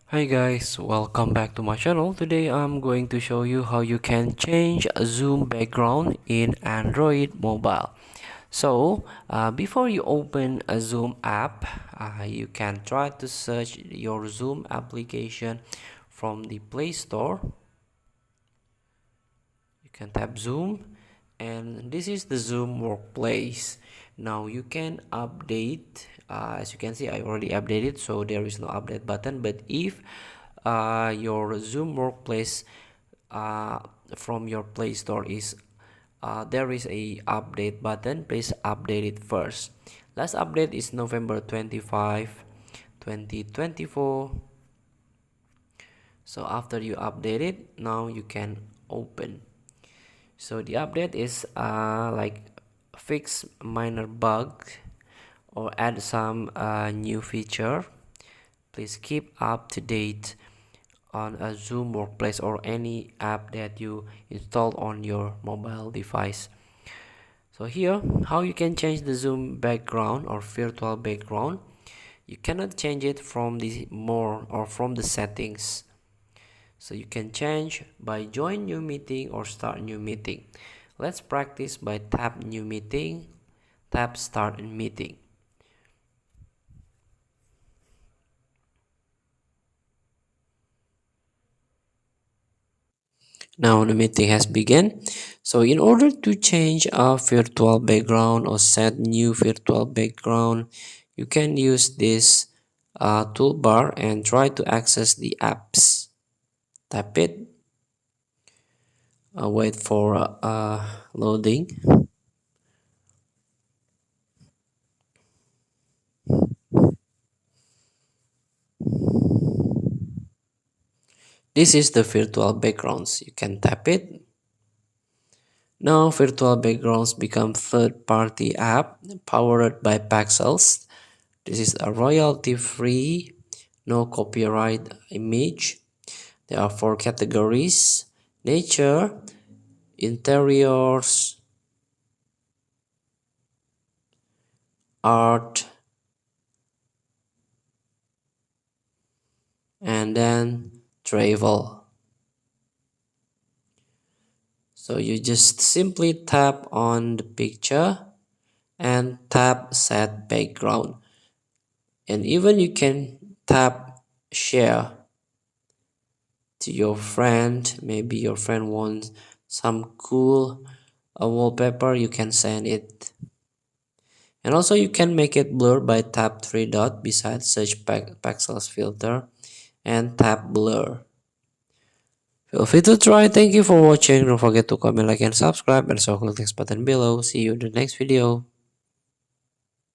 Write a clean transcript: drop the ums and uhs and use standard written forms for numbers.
Hi guys, welcome back to my channel. Today I'm going to show you how you can change a zoom background in Android mobile. Before you open a zoom app, you can try to search your zoom application from the Play Store. You can tap zoom, and this is the zoom workplace. Now you can update. As you can see, I already updated, so there is no update button. But if your zoom workplace uh, from your Play Store is there is a update button, please update it first. Last update is November 25 2024. So after you update it, now you can open. So the update is like fix minor bug or add some new feature. Please keep up to date on a Zoom Workplace or any app that you install on your mobile device. So here, how you can change the Zoom background or virtual background. You cannot change it from the more or from the settings. So you can change by join new meeting or start new meeting. Let's practice by tap new meeting, tap start meeting. Now the meeting has begun. So in order to change a virtual background or set new virtual background, you can use this toolbar and try to access the apps. Tap it, wait for loading. This is the virtual backgrounds. You can tap it. Now virtual backgrounds become third-party app powered by Pexels. This is a royalty-free, no copyright image. There are 4 categories: nature, interiors, art, and then travel. So you just simply tap on the picture and tap set background. And even you can tap share to your friend. Maybe your friend wants some cool wallpaper, you can send it. And also you can make it blur by tap 3 dot beside search pixels filter and tap blur. Feel free to try. Thank you for watching. Don't forget to comment, like, and subscribe, and so click the next button below. See you in the next video.